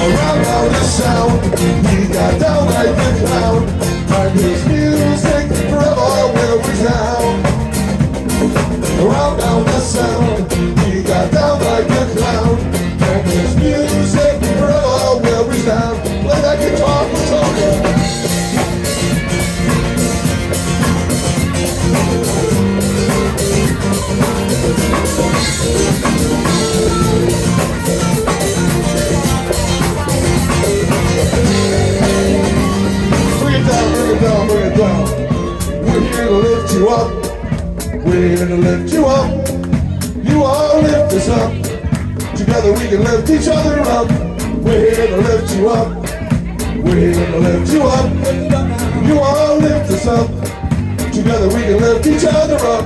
Around now the sound, we got down like the clown. And his music forever will resound. Around now the sound, we got down like the clown. And his music forever will resound. Play that guitar for Tony. Bring it down. We're here to lift you up. We're here to lift you up. You all lift us up. Together we can lift each other up. We're here to lift you up. We're here to lift you up. You all lift us up. Together we can lift each other up.